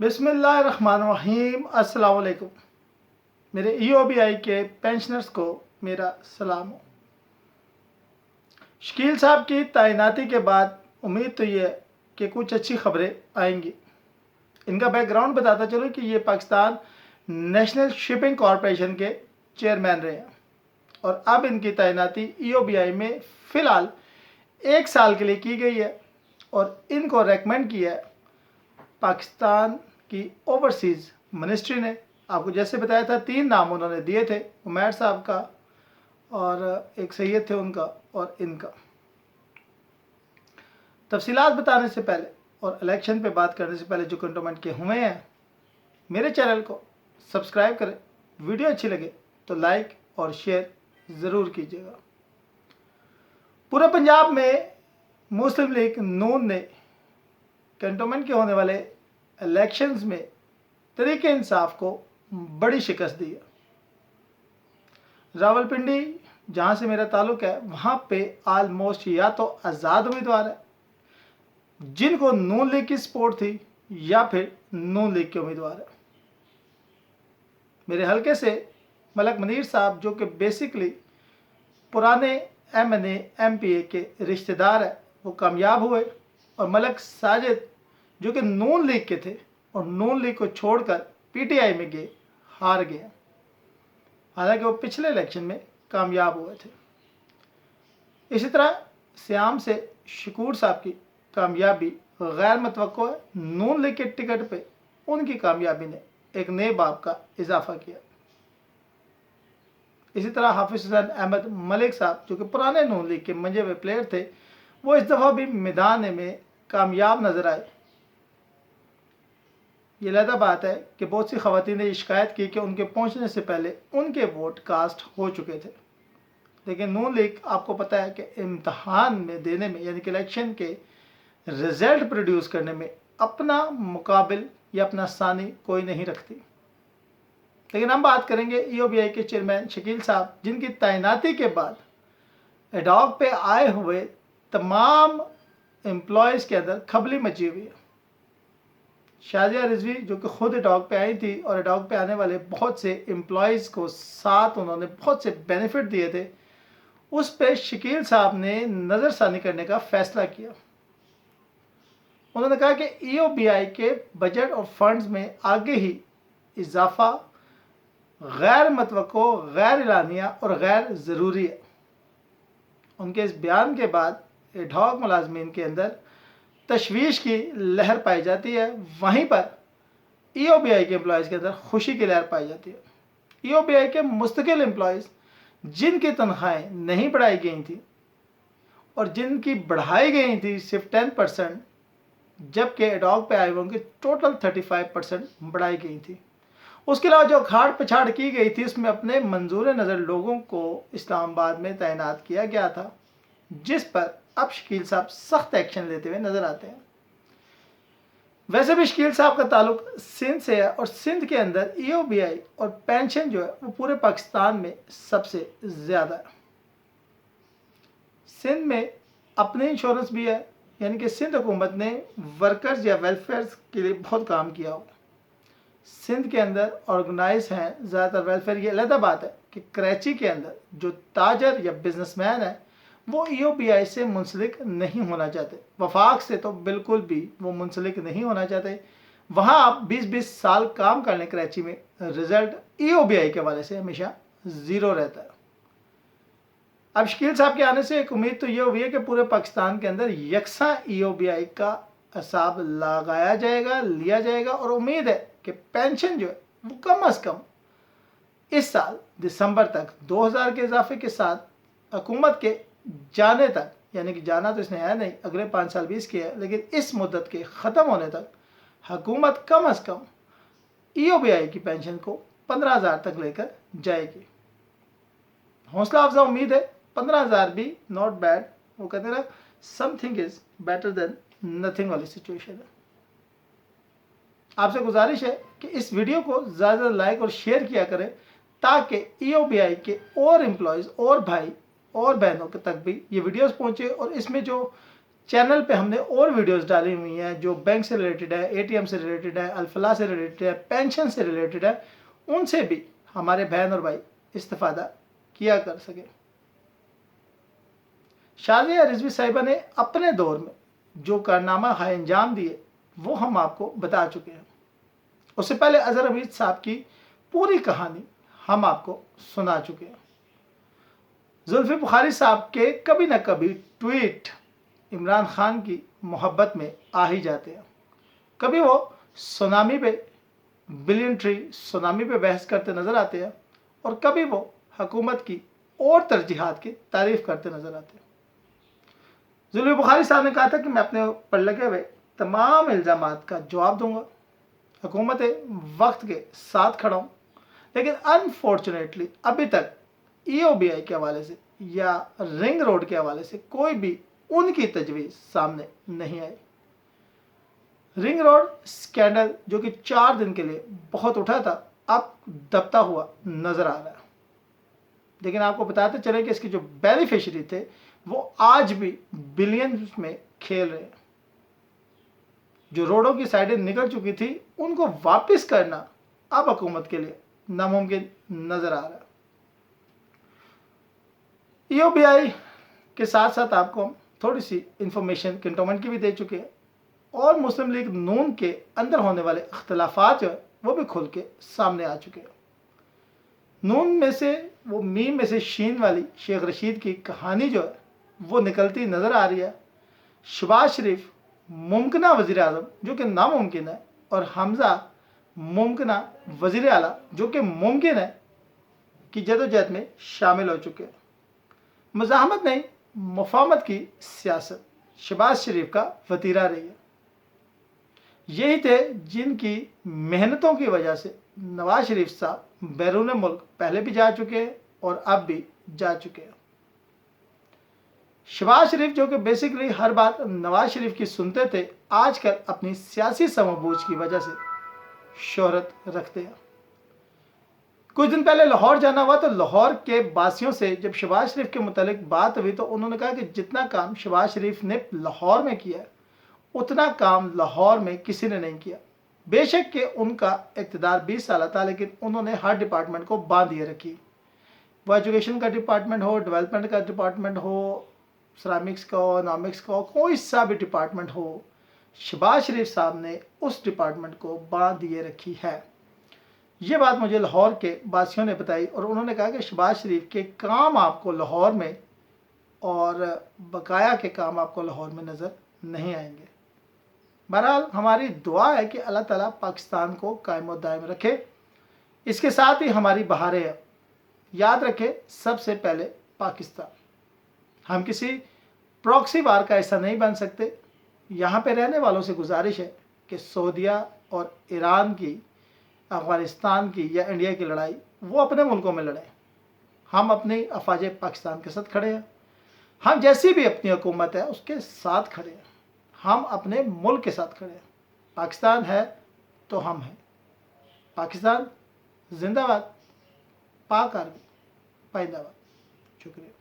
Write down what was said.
बिस्मिल्लाहिर्रहमानिर्रहीम। अस्सलाम वालेकुम। मेरे EOBI के पेंशनर्स को मेरा सलाम हो। शकील साहब की तैनाती के बाद उम्मीद तो ये है कि कुछ अच्छी खबरें आएंगी। इनका बैकग्राउंड बताता चलो कि ये पाकिस्तान नेशनल शिपिंग कॉरपोरेशन के चेयरमैन रहे हैं और अब इनकी तैनाती EOBI में फ़िलहाल 1 साल के लिए की गई है और इनको रेकमेंड किया है पाकिस्तान की ओवरसीज़ मिनिस्ट्री ने। आपको जैसे बताया था 3 नाम उन्होंने दिए थे, उमैर साहब का और एक सैयद थे उनका और इनका। तफसीलात बताने से पहले और इलेक्शन पे बात करने से पहले जो कंटोमेंट के हुए हैं, मेरे चैनल को सब्सक्राइब करें। वीडियो अच्छी लगे तो लाइक और शेयर ज़रूर कीजिएगा। पूरे पंजाब में मुस्लिम लीग नून ने कंटोमेंट के होने वाले इलेक्शंस में तरीके इंसाफ को बड़ी शिकस्त दी है। रावलपिंडी जहाँ से मेरा ताल्लुक़ है वहाँ पे आलमोस्ट या तो आज़ाद उम्मीदवार है जिनको नून लीग की सपोर्ट थी या फिर नून लीग के उम्मीदवार है। मेरे हलके से मलक मुनीर साहब जो कि बेसिकली पुराने MNA MPA के रिश्तेदार हैं, वो कामयाब हुए और मलक साजिद जो कि नून लीग के थे और नून लीग को छोड़कर PTI में गए, हार गए। हालांकि वो पिछले इलेक्शन में कामयाब हुए थे। इसी तरह श्याम से शकूर साहब की कामयाबी गैर मुतवक्को है। नून लीग के टिकट पे उनकी कामयाबी ने एक नए बाब का इजाफा किया। इसी तरह हाफिज हुसैन अहमद मलिक साहब जो कि पुराने नून लीग के मंजे हुए प्लेयर थे, वो इस दफ़ा भी मैदान में कामयाब नजर आए। ये अलग बात है कि बहुत सी ख़वातीन ने शिकायत की कि उनके पहुंचने से पहले उनके वोट कास्ट हो चुके थे, लेकिन नून लीग आपको पता है कि इम्तहान में देने में यानी कि इलेक्शन के रिज़ल्ट प्रोड्यूस करने में अपना मुकाबिल या अपना सानी कोई नहीं रखती। लेकिन हम बात करेंगे EOBI के चेयरमैन शकील साहब, जिनकी तैनाती के बाद एडॉक पे आए हुए तमाम एम्प्लॉयज़ के अंदर खबली मची हुई है। शाजिया रिजवी जो कि खुद एडॉक पे आई थी और एडॉक पे आने वाले बहुत से एम्प्लॉयज़ को साथ उन्होंने बहुत से बेनिफिट दिए थे, उस पे शकील साहब ने नज़रसानी करने का फ़ैसला किया। उन्होंने कहा कि EOBI के बजट और फंड्स में आगे ही इजाफा गैर मुतवक्को, गैर एलानिया और गैर ज़रूरी है। उनके इस बयान के बाद एडॉक मुलाजमीन के अंदर तशवीश की लहर पाई जाती है, वहीं पर EOBI के एम्प्लॉयज़ के अंदर खुशी की लहर पाई जाती है। EOBI के मुस्तकिल एम्प्लॉयज़ जिनकी तनख्वाहें नहीं बढ़ाई गई थी और जिनकी बढ़ाई गई थी सिर्फ 10%, जबकि एडॉक पे आए होंगे टोटल 35% बढ़ाई गई थी। उसके अलावा जो खाड़ पछाड़ की गई थी उसमें अपने मंजूर नज़र लोगों को इस्लामाबाद में तैनात किया गया था, जिस पर अब शकील साहब सख्त एक्शन लेते हुए नजर आते हैं। वैसे भी शकील साहब का ताल्लुक सिंध से है और सिंध के अंदर EOBI और पेंशन जो है वो पूरे पाकिस्तान में सबसे ज़्यादा है। सिंध में अपने इंश्योरेंस भी है, यानी कि सिंध हुकूमत ने वर्कर्स या वेलफेयर के लिए बहुत काम किया हो। सिंध के अंदर ऑर्गेनाइज हैं ज़्यादातर वेलफेयर। ये अलग बात है कि कराची के अंदर जो ताजर या बिजनेसमैन है वो EOBI से मुंसलिक नहीं होना चाहते, वफाक से तो बिल्कुल भी वो मुंसलिक नहीं होना चाहते। वहाँ आप 20-20 साल काम कर लें कराची में, रिज़ल्ट EOBI के हवाले से हमेशा ज़ीरो रहता है। अब शकील साहब के आने से एक उम्मीद तो ये हुई है कि पूरे पाकिस्तान के अंदर यकसा EOBI का हिसाब लगाया जाएगा, लिया जाएगा और उम्मीद है कि पेंशन जो है वो कम अज़ कम इस साल दिसंबर तक 2000 के इजाफे के साथ हुकूमत के जाने तक, यानी कि जाना तो इसने है नहीं, अगले 5 साल 20 के है, लेकिन इस मुद्दत के ख़त्म होने तक हुकूमत कम अज़ कम EOBI की पेंशन को 15,000 तक लेकर जाएगी। हौसला अफजा उम्मीद है। 15,000 भी नॉट बैड। वो कहते हैं ना, something is better than nothing वाली सिचुएशन है। आपसे गुजारिश है कि इस वीडियो को ज़्यादा लाइक और शेयर किया करें ताकि EOBI के और एम्प्लॉयज़ और भाई और बहनों के तक भी ये वीडियोस पहुंचे और इसमें जो चैनल पे हमने और वीडियोस डाली हुई हैं जो बैंक से रिलेटेड है, एटीएम से रिलेटेड है, अल्फला से रिलेटेड है, पेंशन से रिलेटेड है, उनसे भी हमारे बहन और भाई इस्तेफादा किया कर सके। शाजिया रिजवी साहिबा ने अपने दौर में जो कारनामा हाय अंजाम दिए वो हम आपको बता चुके हैं। उससे पहले अजहर हमीद साहब की पूरी कहानी हम आपको सुना चुके हैं। जुल्फी बुखारी साहब के कभी ना कभी ट्वीट इमरान खान की मोहब्बत में आ ही जाते हैं। कभी वो सुनामी पे, बिलियन ट्री सुनामी पे बहस करते नजर आते हैं और कभी वो हुकूमत की और तरजीहात की तारीफ करते नजर आते हैं। जुल्फी बुखारी साहब ने कहा था कि मैं अपने ऊपर लगे हुए तमाम इल्ज़ामात का जवाब दूंगा, हुकूमत वक्त के साथ खड़ा हूँ, लेकिन अनफॉर्चुनेटली अभी तक EOBI के हवाले से या रिंग रोड के हवाले से कोई भी उनकी तजवीज़ सामने नहीं आई। रिंग रोड स्कैंडल जो कि 4 दिन के लिए बहुत उठा था, अब दबता हुआ नजर आ रहा है। लेकिन आपको बताते चले कि इसके जो बेनिफिशियरी थे वो आज भी बिलियंस में खेल रहे हैं। जो रोडों की साइडें निकल चुकी थी उनको वापस करना अब हुकूमत के लिए नामुमकिन नजर आ रहा है। EOBI के साथ साथ आपको हम थोड़ी सी इंफॉर्मेशन कैंटोनमेंट की भी दे चुके हैं और मुस्लिम लीग नून के अंदर होने वाले अख्तिलाफात जो है वो भी खुल के सामने आ चुके हैं। नून में से वो मीम में से शीन वाली शेख रशीद की कहानी जो है वो निकलती नज़र आ रही है। शहबाज शरीफ मुमकिना वज़ीर आज़म जो कि नामुमकिन है और हमज़ा मुमकिना वज़ीर आला जो कि मुमकिन है कि जदोजहद में शामिल हो चुके हैं। मज़ाहमत नहीं, मुफाहमत की सियासत शहबाज शरीफ का वतीरा रही है। यही थे जिनकी मेहनतों की वजह से नवाज शरीफ साहब बैरून मुल्क पहले भी जा चुके हैं और अब भी जा चुके हैं। शहबाज शरीफ जो कि बेसिकली हर बात नवाज शरीफ की सुनते थे, आजकल अपनी सियासी समबूझ की वजह से शोहरत रखते हैं। कुछ दिन पहले लाहौर जाना हुआ तो लाहौर के बासियों से जब शहबाज शरीफ के मुतालिक बात हुई तो उन्होंने कहा कि जितना काम शहबाज शरीफ ने लाहौर में किया उतना काम लाहौर में किसी ने नहीं किया। बेशक कि उनका इक़्तिदार 20 साल था, लेकिन उन्होंने हर डिपार्टमेंट को बांध दिए रखी। वो एजुकेशन का डिपार्टमेंट हो, डेवलपमेंट का डिपार्टमेंट हो, सरामिक्स का हो, इकोनॉमिक्स का हो, कोई सा भी डिपार्टमेंट हो, शहबाज शरीफ साहब ने उस डिपार्टमेंट को बांध दिए रखी है। ये बात मुझे लाहौर के बासियों ने बताई और उन्होंने कहा कि शहबाज शरीफ के काम आपको लाहौर में और बकाया के काम आपको लाहौर में नज़र नहीं आएंगे। बहरहाल हमारी दुआ है कि अल्लाह ताला पाकिस्तान को कायम दायम रखे। इसके साथ ही हमारी बहारें हैं। याद रखें, सबसे पहले पाकिस्तान। हम किसी प्रॉक्सी वार का हिस्सा नहीं बन सकते। यहाँ पे रहने वालों से गुजारिश है कि सऊदीया और ईरान की, अफ़गानिस्तान की या इंडिया की लड़ाई वो अपने मुल्कों में लड़ें। हम अपनी अफवाज पाकिस्तान के साथ खड़े हैं। हम जैसी भी अपनी हुकूमत है उसके साथ खड़े हैं। हम अपने मुल्क के साथ खड़े हैं। पाकिस्तान है तो हम हैं। पाकिस्तान जिंदाबाद, पाक आर्मी पाइंदाबाद। शुक्रिया।